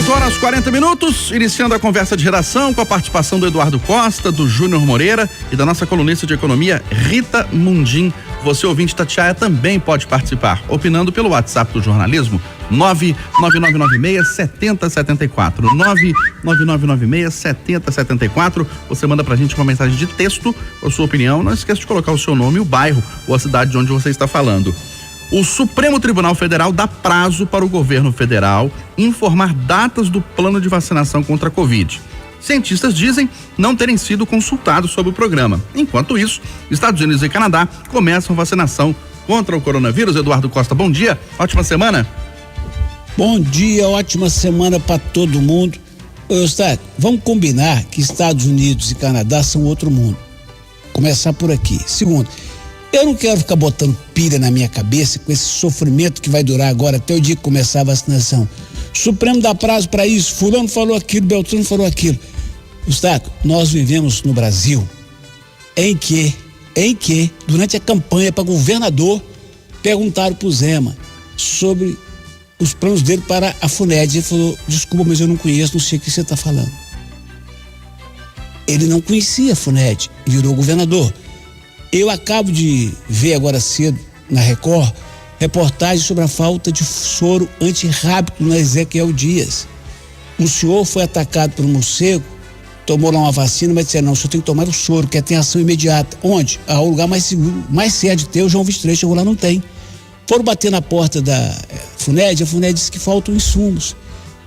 8h40, iniciando a conversa de redação com a participação do Eduardo Costa, do Júnior Moreira e da nossa colunista de economia, Rita Mundim. Você, ouvinte Tatiaia, também pode participar, opinando pelo WhatsApp do jornalismo, 99996-7074. 99996-7074. Você manda pra gente uma mensagem de texto com a sua opinião. Não esqueça de colocar o seu nome, o bairro ou a cidade de onde você está falando. O Supremo Tribunal Federal dá prazo para o governo federal informar datas do plano de vacinação contra a Covid. Cientistas dizem não terem sido consultados sobre o programa. Enquanto isso, Estados Unidos e Canadá começam vacinação contra o coronavírus. Eduardo Costa, bom dia, ótima semana. Bom dia, ótima semana para todo mundo. Ô, Eustáquio, vamos combinar que Estados Unidos e Canadá são outro mundo. Começar por aqui. Segundo, eu não quero ficar botando pilha na minha cabeça com esse sofrimento que vai durar agora até o dia que começar a vacinação. O Supremo dá prazo para isso, fulano falou aquilo, Beltrano falou aquilo. Eustáquio, nós vivemos no Brasil em que, durante a campanha para governador, perguntaram pro Zema sobre os planos dele para a FUNED. Ele falou, desculpa, mas eu não conheço, não sei o que você está falando. Ele não conhecia a FUNED, virou governador. Eu acabo de ver agora cedo, na Record, reportagem sobre a falta de soro antirrábico na Ezequiel Dias. Um senhor foi atacado por um morcego, tomou lá uma vacina, mas disse, não, o senhor tem que tomar o soro, que tem ação imediata. Onde? O lugar mais seguro, mais certo de ter, o João 23, chegou lá, não tem. Foram bater na porta da FUNED, a FUNED disse que faltam insumos.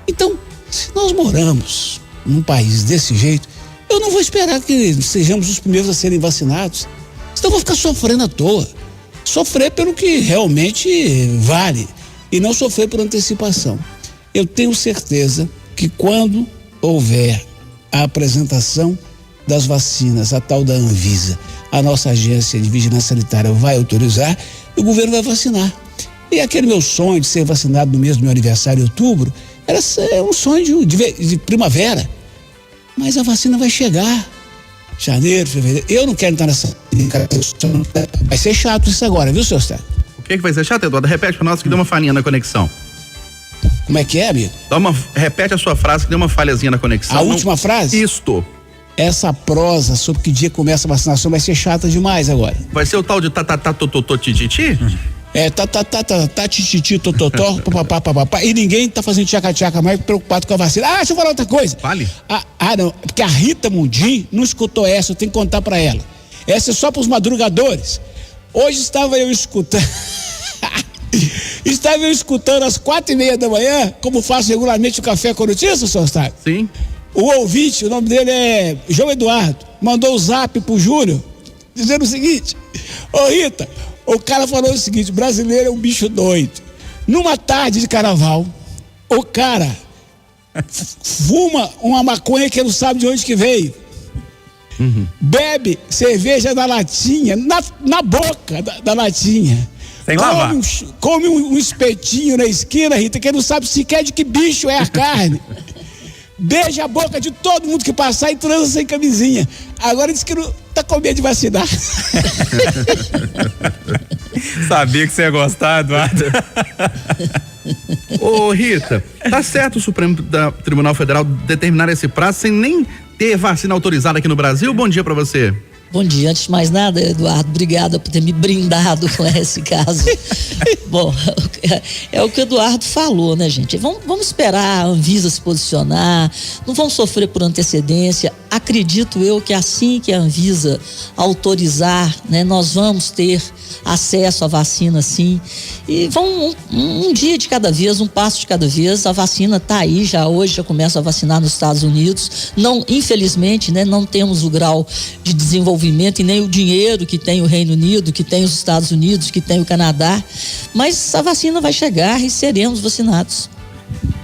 Então, se nós moramos num país desse jeito, eu não vou esperar que sejamos os primeiros a serem vacinados. Senão eu vou ficar sofrendo à toa. Sofrer pelo que realmente vale e não sofrer por antecipação. Eu tenho certeza que quando houver a apresentação das vacinas, a tal da Anvisa, a nossa agência de vigilância sanitária vai autorizar e o governo vai vacinar. E aquele meu sonho de ser vacinado no mês do meu aniversário, em outubro, era um sonho de primavera. Mas a vacina vai chegar. Janeiro, fevereiro. Eu não quero entrar nessa. Vai ser chato isso agora, viu, seu Eustáquio? O que vai ser chato, Eduardo? Repete pra nós que deu uma falhinha na conexão. Como é que é, amigo? Repete a sua frase que deu uma falhazinha na conexão. A última frase? Isto. Essa prosa sobre que dia começa a vacinação vai ser chata demais agora. Vai ser o tal de tititi? É, tititi, tototó, papapá, e ninguém tá fazendo tchaca-tchaca mais preocupado com a vacina. Deixa eu falar outra coisa. Vale. Não, porque a Rita Mundim não escutou essa, eu tenho que contar pra ela. Essa é só pros madrugadores. Hoje estava eu escutando às 4:30 da manhã, como faço regularmente o Café com Notícias, seu Eustáquio. Sim. O ouvinte, o nome dele é João Eduardo, mandou o zap pro Júnior, dizendo o seguinte: ô Rita, o cara falou o seguinte, brasileiro é um bicho doido. Numa tarde de carnaval, o cara fuma uma maconha que ele não sabe de onde que veio. Uhum. Bebe cerveja na latinha, na boca da latinha. Sem lavar. Come um espetinho na esquina, Rita, que ele não sabe sequer de que bicho é a carne. Beija a boca de todo mundo que passar e transa sem camisinha. Agora diz que não tá com medo de vacinar. Sabia que você ia gostar, Eduardo. Ô, Rita, tá certo o Supremo Tribunal Federal determinar esse prazo sem nem ter vacina autorizada aqui no Brasil? Bom dia pra você. Bom dia, antes de mais nada, Eduardo, obrigada por ter me brindado com esse caso. Bom, é o que o Eduardo falou, né, gente? Vamos esperar a Anvisa se posicionar, não vamos sofrer por antecedência. Acredito eu que assim que a Anvisa autorizar, né, nós vamos ter acesso à vacina, sim. E um dia de cada vez, um passo de cada vez. A vacina está aí, hoje já começa a vacinar nos Estados Unidos. Não, infelizmente, né, não temos o grau de desenvolvimento e nem o dinheiro que tem o Reino Unido, que tem os Estados Unidos, que tem o Canadá, mas a vacina vai chegar e seremos vacinados.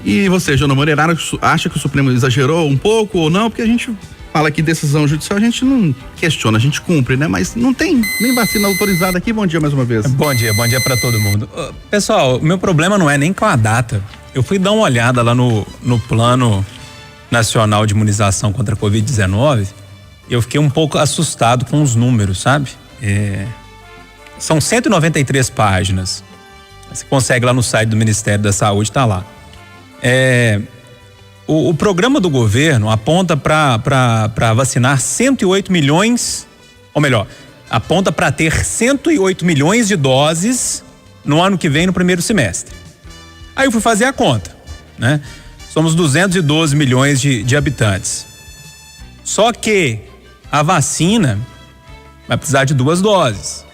E você, Júnior Moreira, acha que o Supremo exagerou um pouco ou não? Porque a gente fala que decisão judicial a gente não questiona, a gente cumpre, né? Mas não tem nem vacina autorizada aqui. Bom dia mais uma vez. Bom dia para todo mundo. Pessoal, o meu problema não é nem com a data. Eu fui dar uma olhada lá no Plano Nacional de Imunização contra a Covid-19. Eu fiquei um pouco assustado com os números, sabe? São 193 páginas. Você consegue lá no site do Ministério da Saúde, tá lá. o programa do governo aponta para vacinar 108 milhões, ou melhor, aponta para ter 108 milhões de doses no ano que vem, no primeiro semestre. Aí eu fui fazer a conta, né? Somos 212 milhões de habitantes. Só que a vacina vai precisar de 2 doses.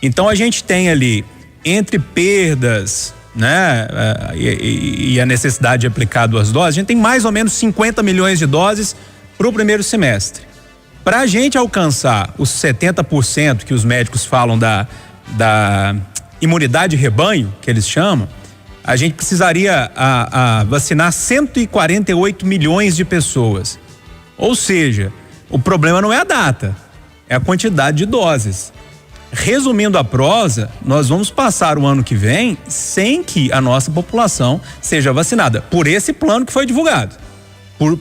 Então a gente tem ali, entre perdas, né, e a necessidade de aplicar 2 doses, a gente tem mais ou menos 50 milhões de doses para o primeiro semestre. Para a gente alcançar os 70% que os médicos falam da imunidade rebanho, que eles chamam, a gente precisaria vacinar 148 milhões de pessoas. Ou seja, o problema não é a data, é a quantidade de doses. Resumindo a prosa, nós vamos passar o ano que vem sem que a nossa população seja vacinada, por esse plano que foi divulgado,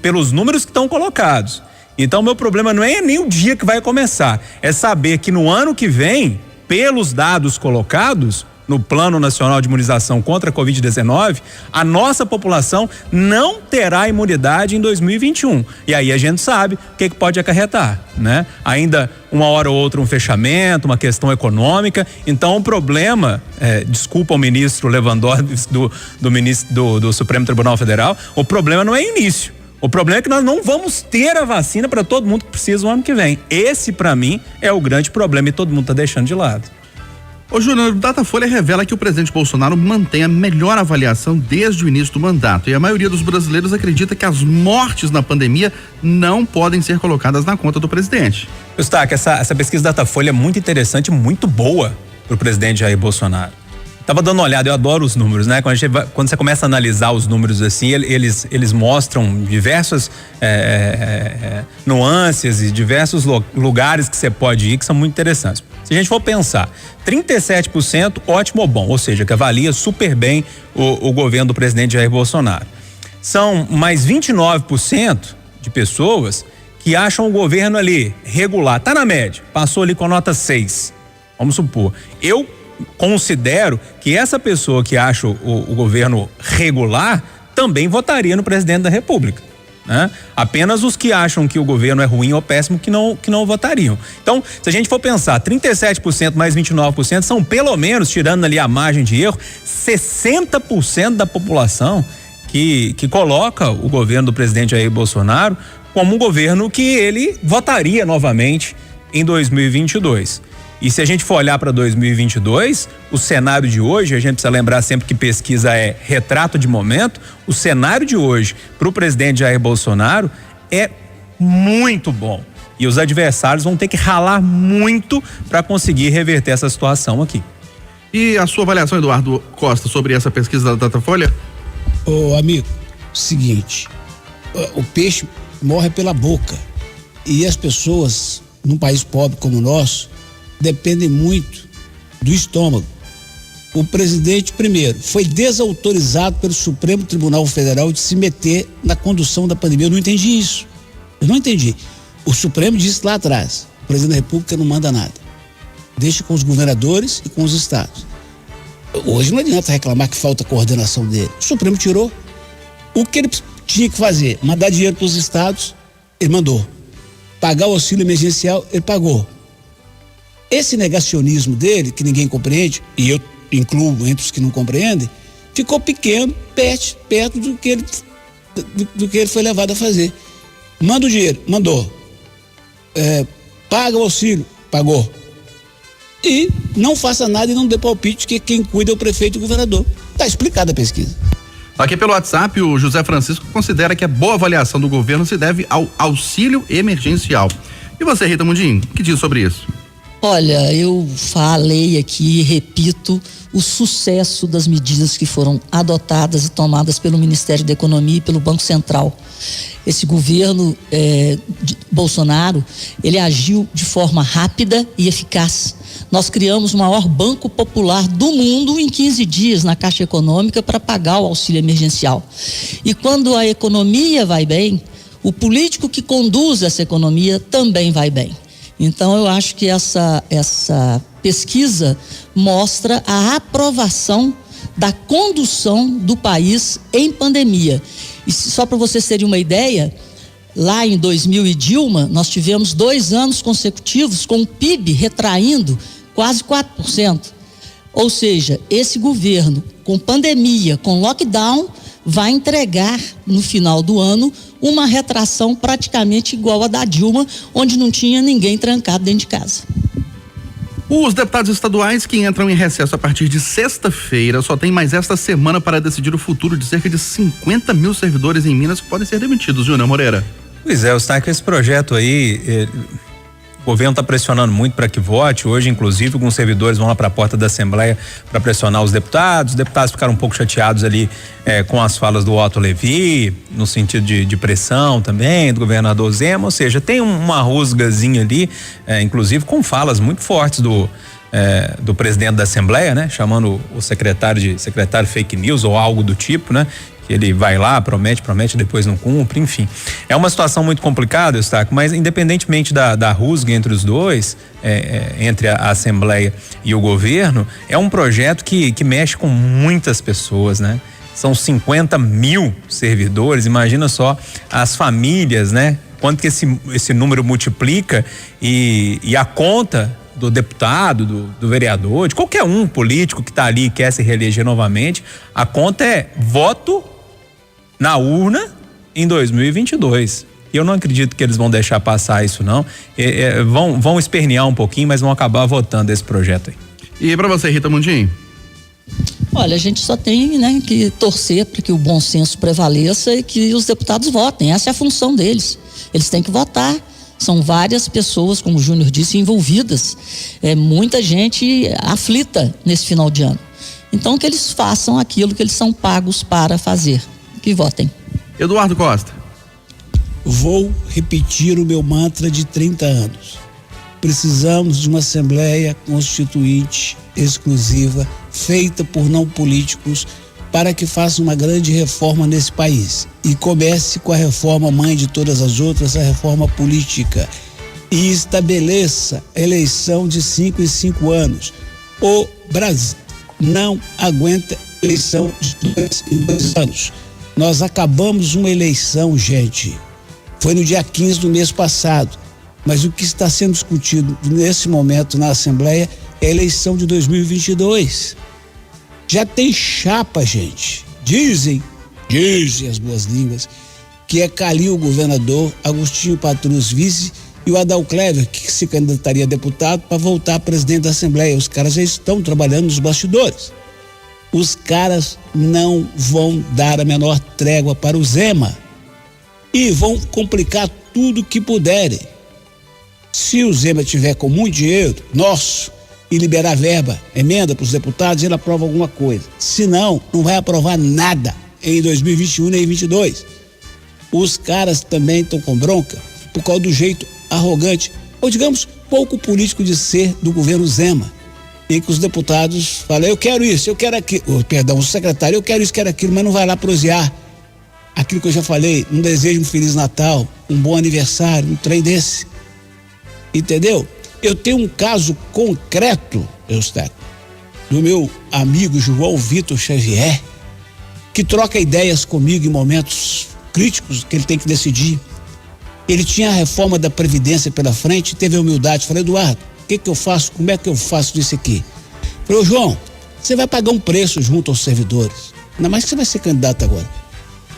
pelos números que estão colocados. Então, meu problema não é nem o dia que vai começar, é saber que no ano que vem, pelos dados colocados no Plano Nacional de Imunização contra a Covid-19, a nossa população não terá imunidade em 2021. E aí a gente sabe o que pode acarretar, né? Ainda uma hora ou outra um fechamento, uma questão econômica. Então o problema, desculpa o ministro Lewandowski do Supremo Tribunal Federal, o problema não é início. O problema é que nós não vamos ter a vacina para todo mundo que precisa o ano que vem. Esse, para mim, é o grande problema e todo mundo está deixando de lado. Ô Júnior, o Datafolha revela que o presidente Bolsonaro mantém a melhor avaliação desde o início do mandato e a maioria dos brasileiros acredita que as mortes na pandemia não podem ser colocadas na conta do presidente. Eustáquio, essa pesquisa Datafolha é muito interessante, muito boa para o presidente Jair Bolsonaro. Tava dando uma olhada, eu adoro os números, né? Quando você começa a analisar os números assim, eles mostram diversas nuances e diversos lugares que você pode ir que são muito interessantes. Se a gente for pensar, 37% ótimo ou bom, ou seja, que avalia super bem o governo do presidente Jair Bolsonaro. São mais 29% de pessoas que acham o governo ali regular, tá na média, passou ali com a nota 6, vamos supor. Eu considero que essa pessoa que acha o governo regular também votaria no presidente da República, né? Apenas os que acham que o governo é ruim ou péssimo que não votariam. Então, se a gente for pensar, 37% mais 29% são pelo menos, tirando ali a margem de erro, 60% da população que coloca o governo do presidente Jair Bolsonaro como um governo que ele votaria novamente em 2022. E se a gente for olhar para 2022, o cenário de hoje, a gente precisa lembrar sempre que pesquisa é retrato de momento, o cenário de hoje para o presidente Jair Bolsonaro é muito bom. E os adversários vão ter que ralar muito para conseguir reverter essa situação aqui. E a sua avaliação, Eduardo Costa, sobre essa pesquisa da Datafolha? Ô amigo, seguinte, o peixe morre pela boca e as pessoas num país pobre como o nosso dependem muito do estômago. O presidente, primeiro, foi desautorizado pelo Supremo Tribunal Federal de se meter na condução da pandemia. Eu não entendi isso. Eu não entendi. O Supremo disse lá atrás, o presidente da República não manda nada. Deixa com os governadores e com os estados. Hoje não adianta reclamar que falta coordenação dele. O Supremo tirou. O que ele tinha que fazer? Mandar dinheiro para os estados, ele mandou. Pagar o auxílio emergencial, ele pagou. Esse negacionismo dele, que ninguém compreende, e eu incluo entre os que não compreendem, ficou pequeno, perto do que ele foi levado a fazer. Manda o dinheiro, mandou. Paga o auxílio, pagou. E não faça nada e não dê palpite, que quem cuida é o prefeito e o governador. Está explicada a pesquisa. Aqui pelo WhatsApp, o José Francisco considera que a boa avaliação do governo se deve ao auxílio emergencial. E você, Rita Mundim, o que diz sobre isso? Olha, eu falei aqui e repito o sucesso das medidas que foram adotadas e tomadas pelo Ministério da Economia e pelo Banco Central. Esse governo de Bolsonaro, ele agiu de forma rápida e eficaz. Nós criamos o maior banco popular do mundo em 15 dias na Caixa Econômica para pagar o auxílio emergencial. E quando a economia vai bem, o político que conduz essa economia também vai bem. Então eu acho que essa pesquisa mostra a aprovação da condução do país em pandemia. E só para vocês terem uma ideia, lá em 2000 e Dilma, nós tivemos 2 anos consecutivos com o PIB retraindo quase 4%. Ou seja, esse governo, com pandemia, com lockdown, vai entregar no final do ano uma retração praticamente igual à da Dilma, onde não tinha ninguém trancado dentro de casa. Os deputados estaduais que entram em recesso a partir de sexta-feira só tem mais esta semana para decidir o futuro de cerca de 50 mil servidores em Minas que podem ser demitidos, viu, né, Moreira? Pois é, Eustáquio, esse projeto aí, o governo está pressionando muito para que vote. Hoje, inclusive, alguns servidores vão lá para a porta da Assembleia para pressionar os deputados. Os deputados ficaram um pouco chateados ali com as falas do Otto Levi, no sentido de pressão também, do governador Zema. Ou seja, tem uma rusgazinha ali, inclusive com falas muito fortes do presidente da Assembleia, né? Chamando o secretário fake news ou algo do tipo, né? Que ele vai lá, promete, depois não cumpre, enfim. É uma situação muito complicada, Eustáquio, mas independentemente da rusga entre os dois, entre a Assembleia e o governo, é um projeto que mexe com muitas pessoas, né? São 50 mil servidores, imagina só as famílias, né? Quanto que esse número multiplica e a conta do deputado, do vereador, de qualquer um político que está ali e quer se reeleger novamente, a conta é voto na urna em 2022. E eu não acredito que eles vão deixar passar isso, não. Vão espernear um pouquinho, mas vão acabar votando esse projeto aí. E para você, Rita Mundim? Olha, a gente só tem, né, que torcer para que o bom senso prevaleça e que os deputados votem. Essa é a função deles. Eles têm que votar. São várias pessoas, como o Júnior disse, envolvidas. Muita gente aflita nesse final de ano. Então, que eles façam aquilo que eles são pagos para fazer. Que votem. Eduardo Costa. Vou repetir o meu mantra de 30 anos. Precisamos de uma Assembleia Constituinte exclusiva, feita por não políticos, para que faça uma grande reforma nesse país. E comece com a reforma mãe de todas as outras, a reforma política. E estabeleça eleição de 5 em 5 anos. O Brasil não aguenta eleição de 2 em 2 anos. Nós acabamos uma eleição, gente. Foi no dia 15 do mês passado. Mas o que está sendo discutido nesse momento na Assembleia é a eleição de 2022. Já tem chapa, gente. Dizem as boas línguas, que é Calil, governador, Agostinho Patrus, vice, e o Adal Clever, que se candidataria a deputado para voltar a presidente da Assembleia. Os caras já estão trabalhando nos bastidores. Os caras não vão dar a menor trégua para o Zema e vão complicar tudo que puderem. Se o Zema tiver com muito dinheiro nosso e liberar verba, emenda para os deputados, ele aprova alguma coisa. Se não, não vai aprovar nada em 2021 nem 2022. Os caras também estão com bronca por causa do jeito arrogante, ou digamos, pouco político de ser do governo Zema. E que os deputados falam, eu quero isso, eu quero aquilo, o secretário, eu quero isso, quero aquilo, mas não vai lá prosear aquilo que eu já falei, um desejo, um Feliz Natal, um bom aniversário, um trem desse. Entendeu? Eu tenho um caso concreto, Eustáquio, do meu amigo João Vitor Xavier, que troca ideias comigo em momentos críticos que ele tem que decidir. Ele tinha a reforma da Previdência pela frente, teve a humildade, falei, Eduardo, o que eu faço? Como é que eu faço disso aqui? Falei, João, você vai pagar um preço junto aos servidores. Ainda mais que você vai ser candidato agora.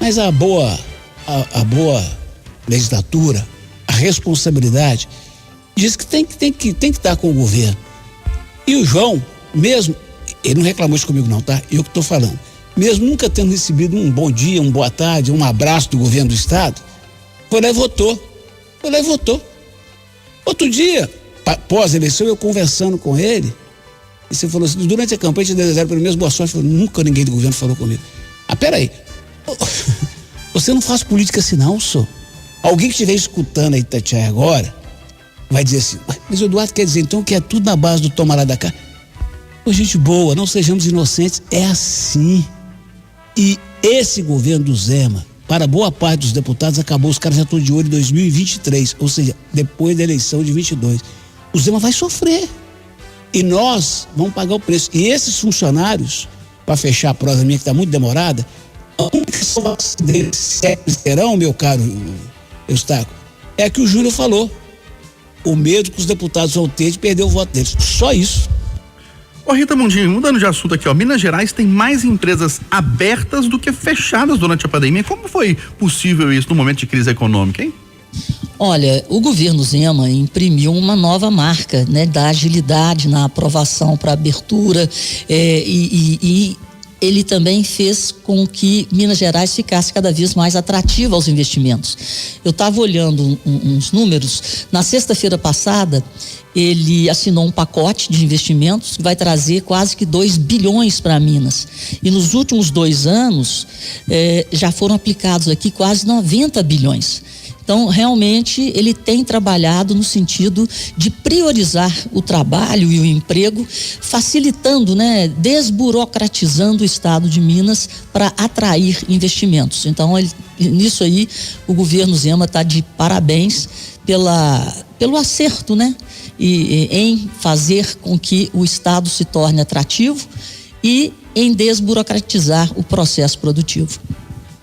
Mas a boa legislatura, a responsabilidade, diz que tem que estar com o governo. E o João, mesmo, ele não reclamou isso comigo não, tá? Eu que estou falando. Mesmo nunca tendo recebido um bom dia, uma boa tarde, um abraço do governo do estado, foi lá e votou. Outro dia, pós-eleição, eu conversando com ele, e você falou assim, durante a campanha, te desejaram pelo menos boa sorte. Eu falei, nunca ninguém do governo falou comigo. Peraí, você não faz política assim não, senhor. Alguém que estiver escutando aí, Itatiaia, agora, vai dizer assim, mas o Eduardo quer dizer então que é tudo na base do toma lá da cá. Pô, gente boa, não sejamos inocentes, é assim. E esse governo do Zema, para boa parte dos deputados, acabou, os caras já estão de olho em 2023, ou seja, depois da eleição de 22. O Zema vai sofrer. E nós vamos pagar o preço. E esses funcionários, para fechar a prosa minha que está muito demorada, A única salvação deles serão, meu caro Eustáquio, é a que o Júlio falou. O medo que os deputados vão ter de perder o voto deles. Só isso. Ô Rita Mundinho, mudando de assunto aqui, ó, Minas Gerais tem mais empresas abertas do que fechadas durante a pandemia. Como foi possível isso no momento de crise econômica, hein? Olha, o governo Zema imprimiu uma nova marca, né, da agilidade na aprovação para abertura, e ele também fez com que Minas Gerais ficasse cada vez mais atrativa aos investimentos. Eu estava olhando uns números. Na sexta-feira passada, ele assinou um pacote de investimentos que vai trazer quase que 2 bilhões para Minas. E nos últimos 2 anos, já foram aplicados aqui quase 90 bilhões. Então, realmente, ele tem trabalhado no sentido de priorizar o trabalho e o emprego, facilitando, né, desburocratizando o estado de Minas para atrair investimentos. Então, nisso aí, o governo Zema está de parabéns pelo acerto, né, em fazer com que o estado se torne atrativo e em desburocratizar o processo produtivo.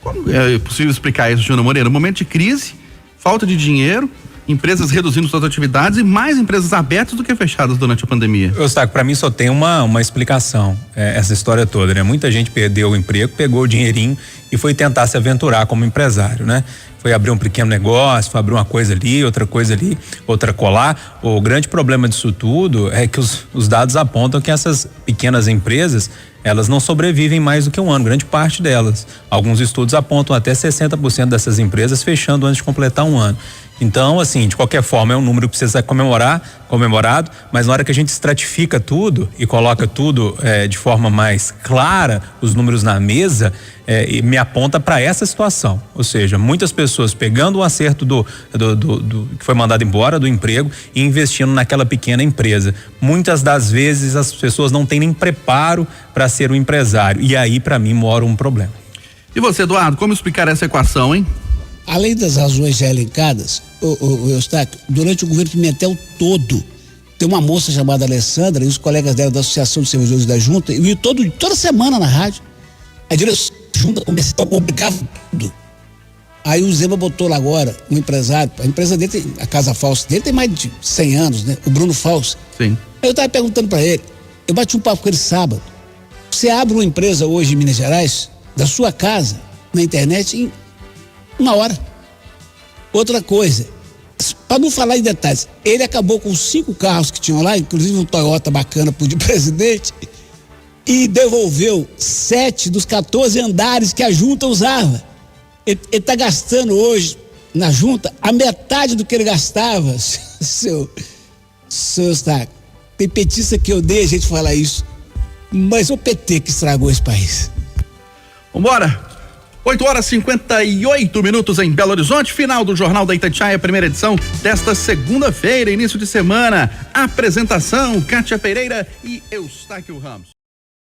Como é possível explicar isso, Júnior Moreira? No momento de crise, falta de dinheiro, empresas reduzindo suas atividades e mais empresas abertas do que fechadas durante a pandemia. Eustáquio, para mim só tem uma explicação, essa história toda, né? Muita gente perdeu o emprego, pegou o dinheirinho e foi tentar se aventurar como empresário, né? Foi abrir um pequeno negócio, foi abrir uma coisa ali, outra colar. O grande problema disso tudo é que os dados apontam que essas pequenas empresas, elas não sobrevivem mais do que um ano, grande parte delas. Alguns estudos apontam até 60% dessas empresas fechando antes de completar um ano. Então, assim, de qualquer forma, é um número que precisa ser comemorado, mas na hora que a gente estratifica tudo e coloca tudo de forma mais clara, os números na mesa, me aponta para essa situação. Ou seja, muitas pessoas pegando o acerto do que foi mandado embora do emprego e investindo naquela pequena empresa. Muitas das vezes as pessoas não têm nem preparo para ser um empresário. E aí, para mim, mora um problema. E você, Eduardo, como explicar essa equação, hein? Além das razões já elencadas, o Eustáquio, durante o governo Pimentel todo, tem uma moça chamada Alessandra e os colegas dela da Associação de Servidores da Junta, e eu toda semana na rádio, a direção da Junta começou a publicar tudo. Aí o Zema botou lá agora um empresário, a empresa dele, a Casa Falsa dele tem mais de 100 anos, né? O Bruno Falso. Sim. Aí eu tava perguntando para ele, eu bati um papo com ele sábado, você abre uma empresa hoje em Minas Gerais, da sua casa, na internet, em 1 hora. Outra coisa, para não falar em detalhes, ele acabou com 5 carros que tinham lá, inclusive um Toyota bacana pro de presidente, e devolveu 7 dos 14 andares que a junta usava. Ele está gastando hoje na junta a metade do que ele gastava, seu Eustáquio. Tem petista que odeia a gente falar isso, mas o PT que estragou esse país. Vambora! 8h58 em Belo Horizonte, final do Jornal da Itatiaia, primeira edição desta segunda-feira, início de semana. Apresentação, Kátia Pereira e Eustáquio Ramos.